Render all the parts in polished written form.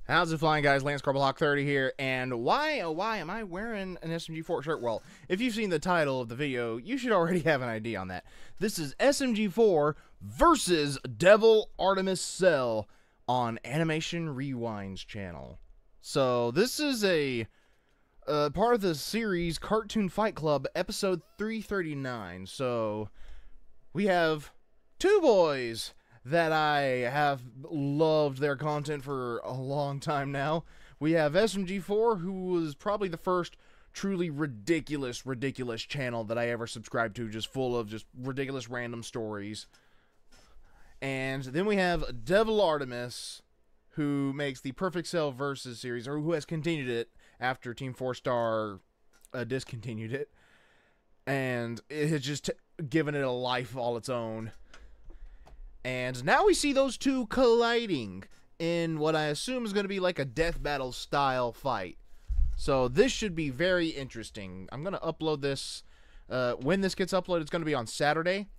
How's it flying, guys? Lance Hawk 30 here, and why, oh why, am I wearing an SMG4 shirt? Well, if you've seen the title of the video, you should already have an idea on that. This is SMG4 versus DevilArtemis Cell on Animation Rewind's channel. So, this is a part of the series Cartoon Fight Club, episode 339. So, we have two boys that I have loved their content for a long time now. We have SMG4, who was probably the first truly ridiculous channel that I ever subscribed to, just full of just ridiculous random stories. And then we have DevilArtemis, who makes the Perfect Cell Versus series, or who has continued it after Team 4-Star discontinued it. And it has just given it a life all its own. And now we see those two colliding in what I assume is going to be like a death battle style fight. So this should be very interesting. I'm going to upload this. When this gets uploaded, it's going to be on Saturday.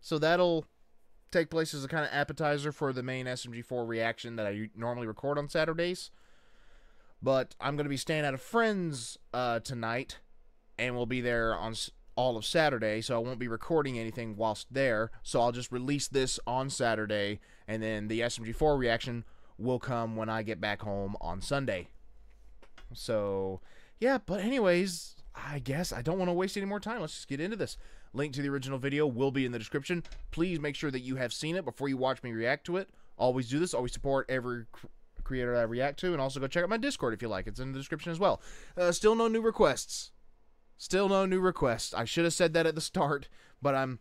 So that'll take place as a kind of appetizer for the main SMG4 reaction that I normally record on Saturdays. But I'm going to be staying at a friend's tonight, and we'll be there on all of Saturday, so I won't be recording anything whilst there, so I'll just release this on Saturday, and then the SMG4 reaction will come when I get back home on Sunday. So, yeah, but anyways, I guess I don't want to waste any more time. Let's just get into this. Link to the original video will be in the description. Please make sure that you have seen it before you watch me react to it. Always do this. Always support every creator I react to, and also go check out my Discord if you like. It's in the description as well. Still no new requests. Still no new requests. I should have said that at the start, but I'm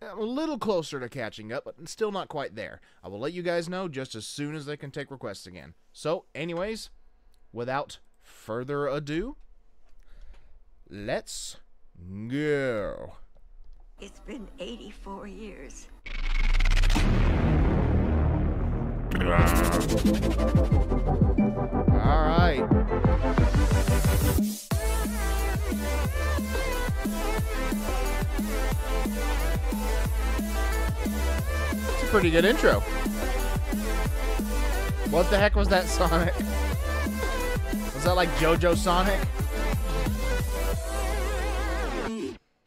a little closer to catching up, but still not quite there. I will let you guys know just as soon as they can take requests again. So, anyways, without further ado, let's go. It's been 84 years. All right. It's a pretty good intro. What the heck was that, Sonic? Was that like JoJo Sonic?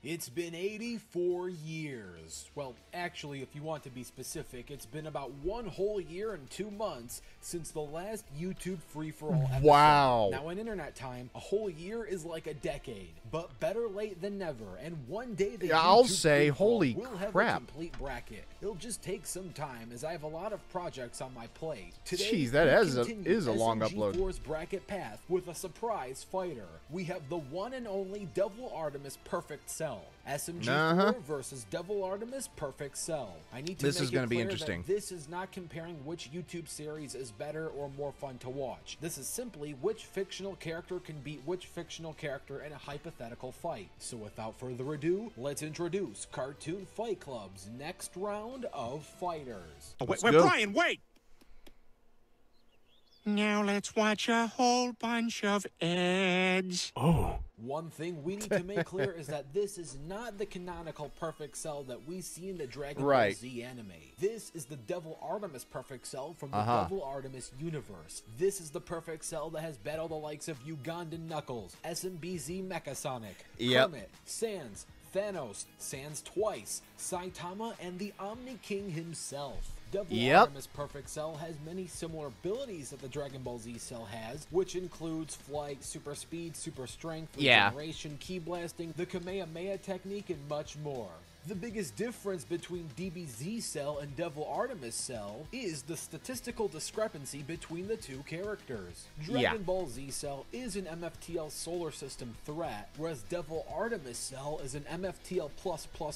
It's been 84 years. Well, actually, if you want to be specific, it's been about 1 whole year and 2 months since the last YouTube free-for-all episode. Wow. Now, in internet time, a whole year is like a decade, but better late than never. And one day the I'll YouTube say, free-for-all holy will have crap. a complete bracket. It'll just take some time, as I have a lot of projects on my plate. Today, Jeez, that we is a long upload. SMG4's bracket path with a surprise fighter. We have the one and only DevilArtemis Perfect Cell. SMG4 versus DevilArtemis Perfect Cell. I need to This make is it going to be clear interesting. that this is not comparing which YouTube series is better or more fun to watch. This is simply which fictional character can beat which fictional character in a hypothetical fight. So without further ado, let's introduce Cartoon Fight Club's next round of fighters. Oh, wait, Let's go. Brian, wait! Now let's watch a whole bunch of ads. Oh. One thing we need to make clear is that this is not the canonical Perfect Cell that we see in the Dragon Ball Z anime. This is the DevilArtemis Perfect Cell from the DevilArtemis universe. This is the Perfect Cell that has battled the likes of Ugandan Knuckles, SMBZ Mechasonic, Kermit, Sans, Thanos, Sans twice, Saitama, and the Omni King himself. DevilArtemis Perfect Cell has many similar abilities that the Dragon Ball Z cell has, which includes flight, super speed, super strength, regeneration, ki blasting, the Kamehameha technique, and much more. The biggest difference between DBZ Cell and DevilArtemis Cell is the statistical discrepancy between the two characters. Dragon Ball Z Cell is an MFTL solar system threat, whereas DevilArtemis Cell is an MFTL++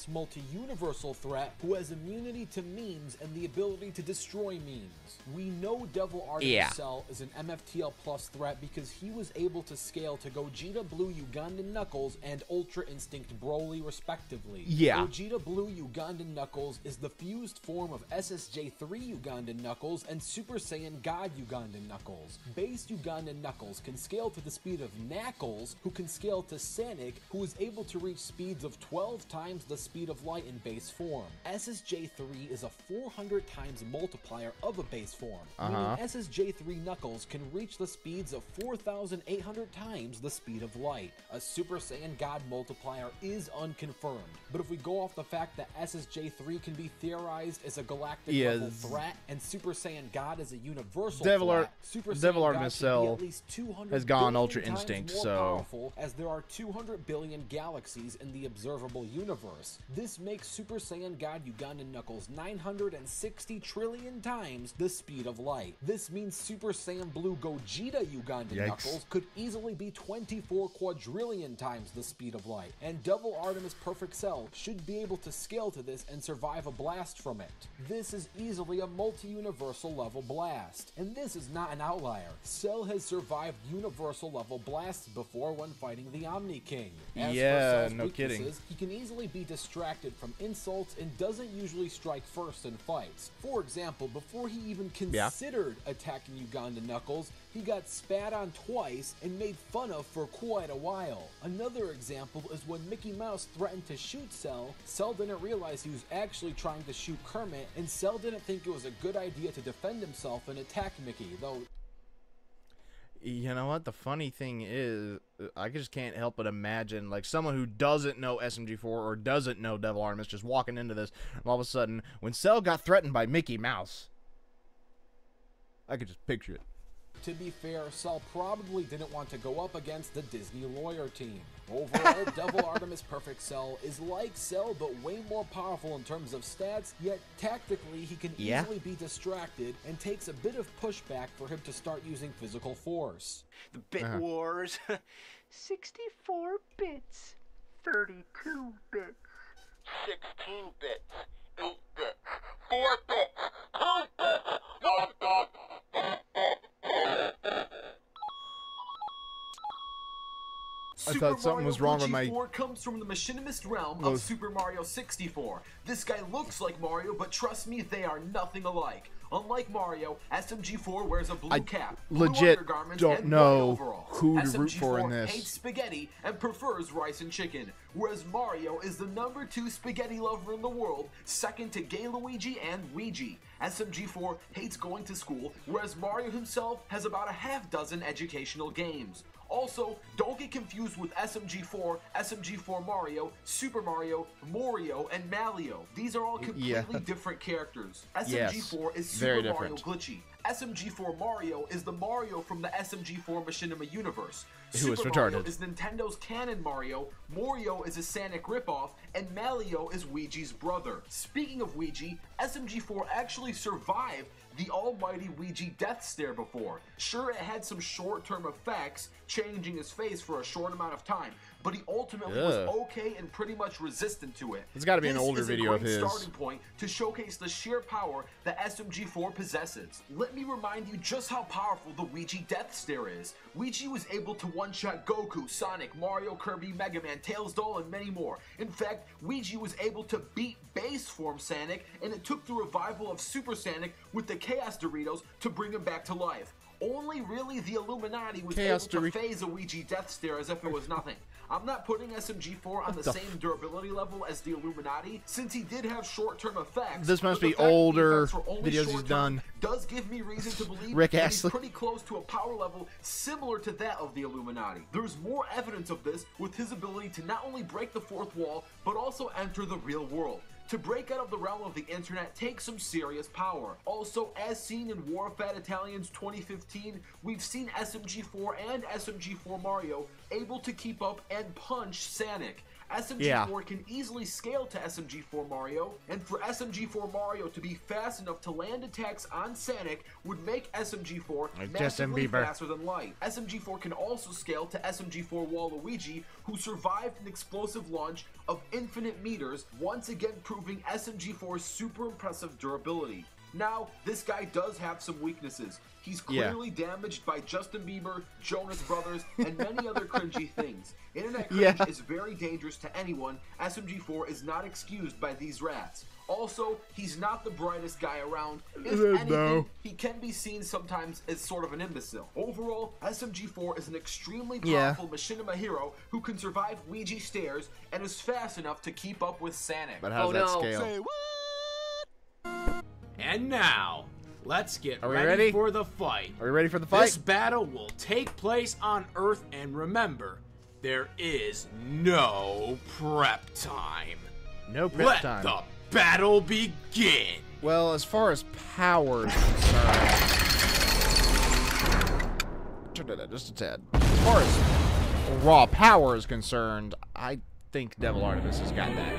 multi-universal threat who has immunity to memes and the ability to destroy memes. We know DevilArtemis Cell is an MFTL+ threat because he was able to scale to Gogeta Blue Ugandan Knuckles and Ultra Instinct Broly respectively. Gogeta Gogeta Blue Ugandan Knuckles is the fused form of SSJ3 Ugandan Knuckles and Super Saiyan God Ugandan Knuckles. Base Ugandan Knuckles can scale to the speed of Knuckles, who can scale to Sonic, who is able to reach speeds of 12 times the speed of light in base form. SSJ3 is a 400 times multiplier of a base form, meaning SSJ3 Knuckles can reach the speeds of 4,800 times the speed of light. A Super Saiyan God multiplier is unconfirmed, but if we go off the fact that SSJ3 can be theorized as a galactic level threat and Super Saiyan God is a universal threat, Super Saiyan God can be at least 200 has gone billion Ultra times Instinct, more so powerful, as there are 200 billion galaxies in the observable universe. This makes Super Saiyan God Ugandan Knuckles 960 trillion times the speed of light. This means Super Saiyan Blue Gogeta Ugandan Knuckles could easily be 24 quadrillion times the speed of light, and DevilArtemis Perfect Cell should be able to scale to this and survive a blast from it. This is easily a multi-universal level blast, and this is not an outlier. Cell has survived universal level blasts before when fighting the Omni King. As for Cell's weaknesses, he can easily be distracted from insults and doesn't usually strike first in fights. For example, before he even considered attacking Ugandan Knuckles, he got spat on twice and made fun of for quite a while. Another example is when Mickey Mouse threatened to shoot Cell, Cell didn't realize he was actually trying to shoot Kermit, and Cell didn't think it was a good idea to defend himself and attack Mickey, though. You know what? The funny thing is, I just can't help but imagine, like, someone who doesn't know SMG4 or doesn't know DevilArtemis just walking into this, and all of a sudden, when Cell got threatened by Mickey Mouse, I could just picture it. To be fair, Cell probably didn't want to go up against the Disney lawyer team. Overall, DevilArtemis Perfect Cell is like Cell, but way more powerful in terms of stats, yet tactically he can easily be distracted and takes a bit of pushback for him to start using physical force. The Bit Wars. 64 bits. 32 bits. 16 bits. 8 bits. 4 bits. 2 bits. 1 bit. I thought something was wrong with my... Super Mario comes from the machinimist realm of Super Mario 64. This guy looks like Mario, but trust me, they are nothing alike. Unlike Mario, SMG4 wears a blue cap, legit undergarments, don't and know white overalls. who to root for in this. SMG4 hates spaghetti and prefers rice and chicken, whereas Mario is the #2 spaghetti lover in the world, second to Gay Luigi and Ouija. SMG4 hates going to school, whereas Mario himself has about a half dozen educational games. Also, don't get confused with SMG4, SMG4 Mario, Super Mario, Morio, and Malio. These are all completely different characters. SMG4 is Super Mario Glitchy. SMG4 Mario is the Mario from the SMG4 Machinima universe. Super Mario is Nintendo's canon Mario, Morio is a Sonic ripoff, and Malio is Ouija's brother. Speaking of Ouija, SMG4 actually survived the almighty Ouija death stare before. Sure, it had some short-term effects, changing his face for a short amount of time, but he ultimately was okay and pretty much resistant to it. It's got to be an older video of his. This is a great starting point to showcase the sheer power that SMG4 possesses. Let me remind you just how powerful the Ouija death stare is. Ouija was able to one-shot Goku, Sonic, Mario, Kirby, Mega Man, Tails, Doll, and many more. In fact, Ouija was able to beat base form Sonic, and it took the revival of Super Sonic with the Chaos Doritos to bring him back to life. Only really the Illuminati was able to phase a Ouija death stare as if it was nothing. I'm not putting SMG4 on the same durability level as the Illuminati, since he did have short-term effects. This must be older videos he's done. Does give me reason to believe Rick that Astley. he's pretty close to a power level similar to that of the Illuminati. There's more evidence of this with his ability to not only break the fourth wall, but also enter the real world. To break out of the realm of the internet takes some serious power. Also, as seen in War of Fat Italians 2015, we've seen SMG4 and SMG4 Mario able to keep up and punch Sonic. SMG4 can easily scale to SMG4 Mario, and for SMG4 Mario to be fast enough to land attacks on Sonic would make SMG4 massively faster than light. SMG4 can also scale to SMG4 Waluigi, who survived an explosive launch of infinite meters, once again proving SMG4's super impressive durability. Now, this guy does have some weaknesses. He's clearly damaged by Justin Bieber, Jonas Brothers, and many other cringy things. Internet cringe is very dangerous to anyone. SMG4 is not excused by these rats. Also, he's not the brightest guy around. If anything, he can be seen sometimes as sort of an imbecile. Overall, SMG4 is an extremely powerful machinima hero who can survive Ouija stairs and is fast enough to keep up with Sonic. But how's that scale? Say what? And now, let's get ready for the fight. Are we ready for the fight? This battle will take place on Earth, and remember, there is no prep time. No prep time. Let the battle begin. Well, as far as power is concerned, just a tad. As far as raw power is concerned, I think DevilArtemis has got that.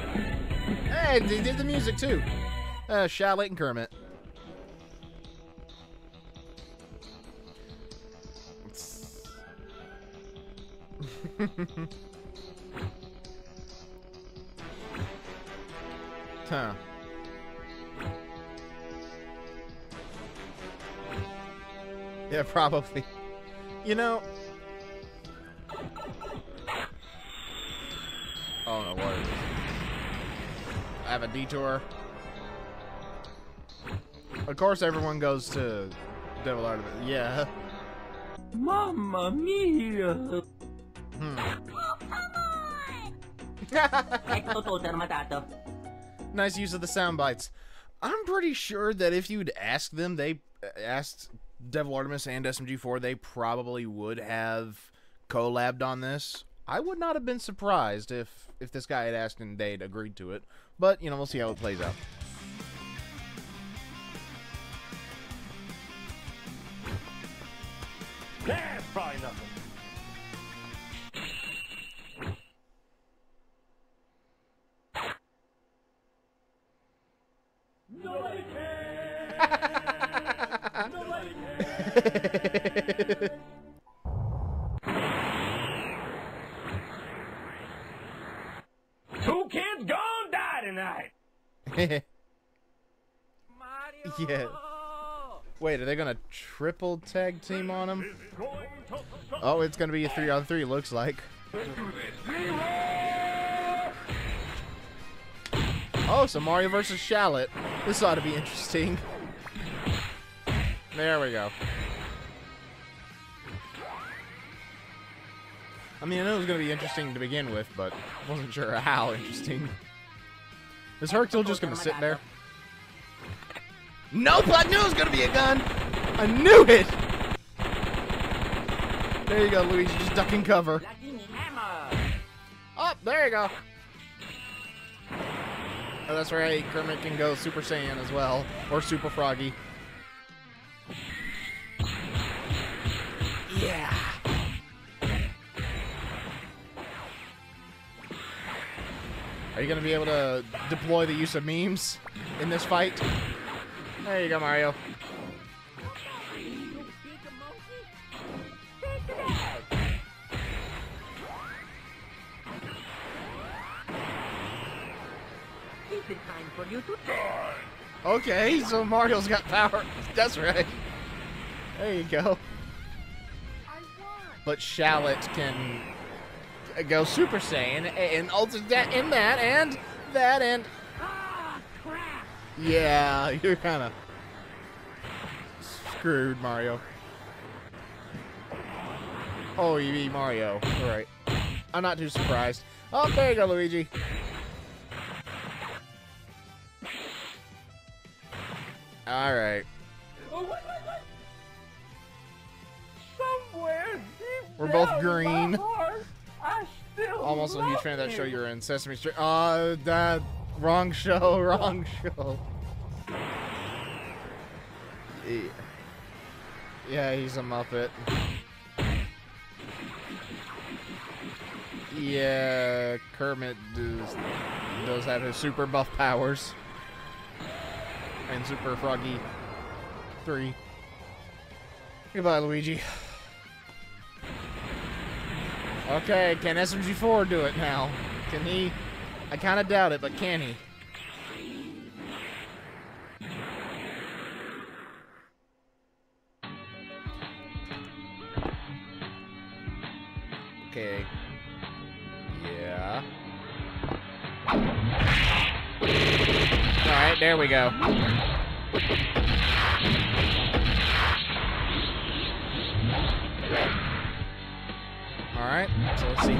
Hey, they did the music too. Shallot and Kermit. Huh. Yeah, probably. You know. Oh no, what is this? I have a detour. Of course, everyone goes to DevilArtemis. Yeah. Mamma mia! Nice use of the sound bites. I'm pretty sure that if you'd asked them, they asked DevilArtemis and SMG4, they probably would have collabed on this. I would not have been surprised if this guy had asked and they'd agreed to it. But, you know, we'll see how it plays out. That's probably nothing. Nobody cares! Nobody cares! Two kids gonna die tonight! Mario! Yeah. Wait, are they gonna triple tag team on him? Oh, it's gonna be a 3-on-3, looks like. Oh, so Mario versus Shallot. This ought to be interesting. There we go. I mean, I know it was gonna be interesting to begin with, but wasn't sure how interesting. Is Hercule just gonna sit there? Nope, I knew it was gonna be a gun. I knew it. There you go, Luigi, just ducking cover. Oh, there you go. Oh, that's right. Kermit can go Super Saiyan as well, or Super Froggy. Yeah. Are you gonna be able to deploy the use of memes in this fight? There you go, Mario. Okay, so Mario's got power. That's right. There you go. But Shallot can go Super Saiyan and alter that and that and that and... Yeah, you're kind of screwed, Mario. Oh, you beat Mario. All right. I'm not too surprised. Oh, there you go, Luigi. All right. Somewhere deep We're both down in green. my heart, I still Almost a huge fan of that love show you. you were in, Sesame Street. That wrong show, wrong show. Yeah, he's a Muppet. Yeah, Kermit does have his super buff powers. And Super Froggy 3. Goodbye, Luigi. Okay, can SMG4 do it now? Can he? I kind of doubt it, but can he? Okay. Yeah. Alright, there we go. Alright, so let's see.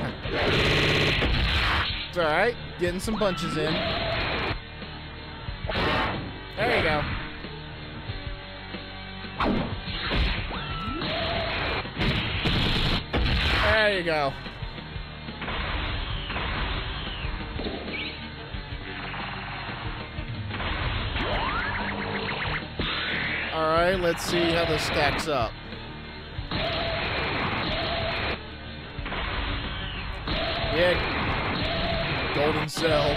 It's alright. Getting some punches in. There you go. There you go. Alright, let's see how this stacks up. Yeah. Golden Cell.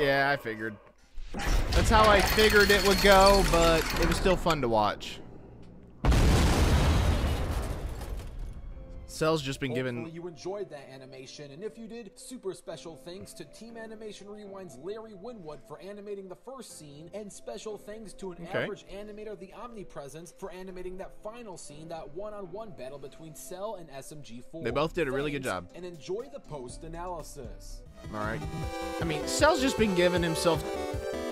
Yeah, I figured. That's how I figured it would go, but it was still fun to watch. Cell's just been given... Hopefully you enjoyed that animation, and if you did, super special thanks to Team Animation Rewind's Larry Winwood for animating the first scene, and special thanks to an average animator, The Omnipresence, for animating that final scene, that one-on-one battle between Cell and SMG4. They both did a really good job. And enjoy the post-analysis. Alright. I mean, Cell's just been giving himself...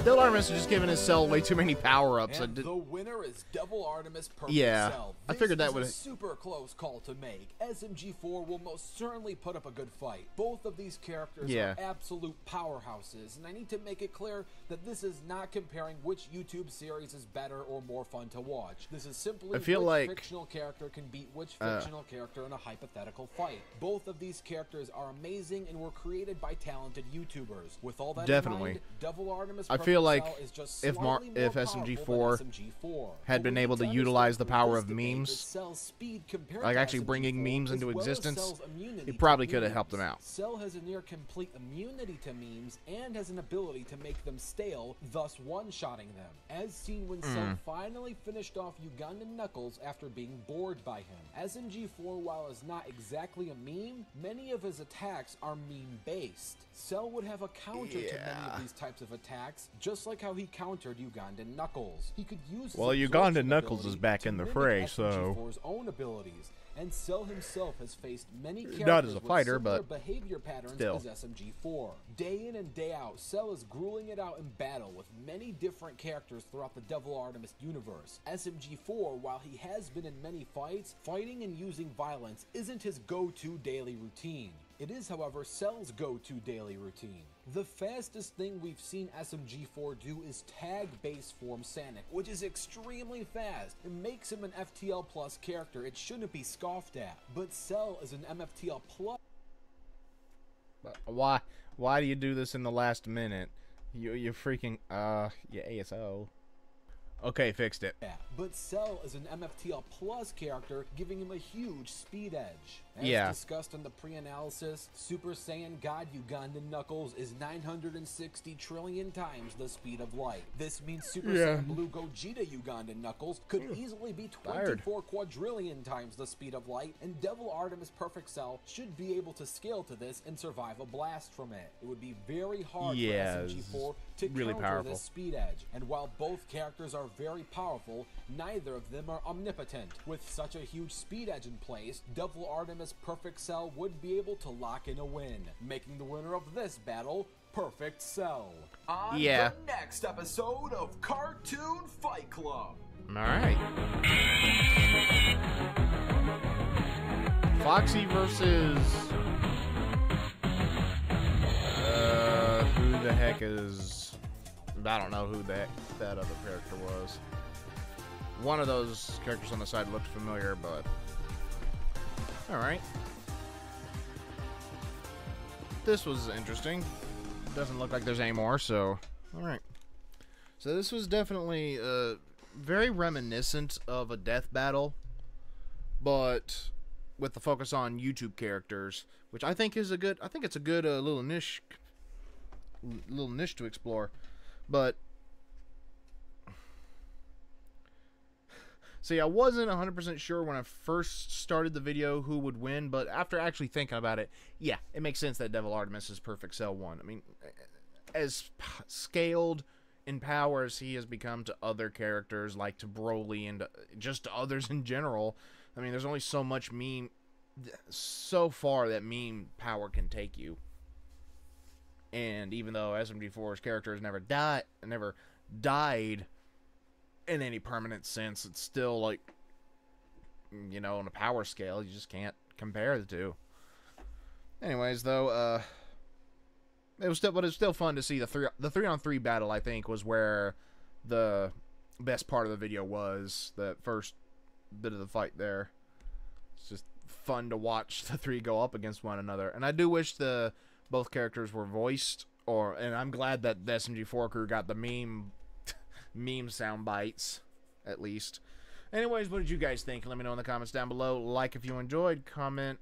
DevilArtemis has just given his Cell way too many power-ups. And the winner is DevilArtemis Perfect yeah, Cell. I figured that would a super close call to make. SMG4 will most certainly put up a good fight. Both of these characters are absolute powerhouses, and I need to make it clear that this is not comparing which YouTube series is better or more fun to watch. This is simply which fictional character can beat which fictional character in a hypothetical fight. Both of these characters are amazing and were created by talented YouTubers. With all that in mind, DevilArtemis I feel like if SMG4 had been able to utilize the power of memes, like actually bringing memes into existence, it probably could have helped them out. Cell has a near complete immunity to memes and has an ability to make them stale, thus one-shotting them, as seen when Cell finally finished off Ugandan Knuckles after being bored by him. SMG4, while is not exactly a meme, many of his attacks are meme-based. Cell would have a counter to many of these types of attacks, just like how he countered Ugandan Knuckles. He could use his Ugandan Knuckles is back in the fray, so SMG4's own abilities. And Cell himself has faced many characters not as a fighter, with but behavior patterns still. as SMG4. Day in and day out, Cell is grueling it out in battle with many different characters throughout the DevilArtemis universe. SMG4, while he has been in many fights, fighting and using violence isn't his go-to daily routine. It is, however, Cell's go-to daily routine. The fastest thing we've seen SMG4 do is tag base form Sanic, which is extremely fast. It makes him an FTL plus character. It shouldn't be scoffed at. But Cell is an MFTL plus. Why do you do this in the last minute? You freaking you ASO. Okay, fixed it. But Cell is an MFTL plus character, giving him a huge speed edge. As discussed in the pre-analysis, Super Saiyan God Ugandan Knuckles is 960 trillion times the speed of light. This means Super Saiyan Blue Gogeta Ugandan Knuckles could easily be 24 quadrillion times the speed of light, and DevilArtemis Perfect Cell should be able to scale to this and survive a blast from it. It would be very hard for SMG4 to counter this speed edge, and while both characters are very powerful, neither of them are omnipotent. With such a huge speed edge in place, DevilArtemis Perfect Cell would be able to lock in a win, making the winner of this battle Perfect Cell. On the next episode of Cartoon Fight Club. Alright. Foxy versus who the heck is... I don't know who the heck that other character was. One of those characters on the side looked familiar, but... Alright. This was interesting. Doesn't look like there's any more, so... Alright. So this was definitely very reminiscent of a death battle, but with the focus on YouTube characters, which I think is a good... I think it's a good little niche to explore. But see, I wasn't 100% sure when I first started the video who would win, but after actually thinking about it, yeah, it makes sense that DevilArtemis is Perfect Cell won. I mean, as scaled in power as he has become to other characters, like to Broly and just to others in general. I mean, there's only so much meme, so far that meme power can take you. And even though SMG4's character has never died in any permanent sense, it's still like, you know, on a power scale, you just can't compare the two. Anyways, though, it was still fun to see the 3-on-3 battle. I think was where the best part of the video was. That first bit of the fight there. It's just fun to watch the three go up against one another. And I do wish both characters were voiced, and I'm glad that the SMG4 crew got the meme sound bites at least. Anyways, what did you guys think? Let me know in the comments down below. Like if you enjoyed, comment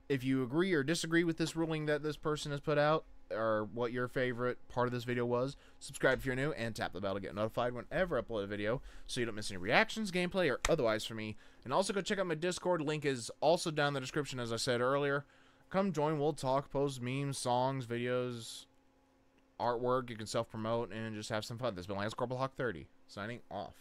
if you agree or disagree with this ruling that this person has put out, or what your favorite part of this video was. Subscribe if you're new, and tap the bell to get notified whenever I upload a video so you don't miss any reactions, gameplay, or otherwise from me. And also go check out my Discord. Link is also down in the description, as I said earlier. Come join, we'll talk, post memes, songs, videos, artwork. You can self-promote and just have some fun. This has been Lance Corporal Hawk 30, signing off.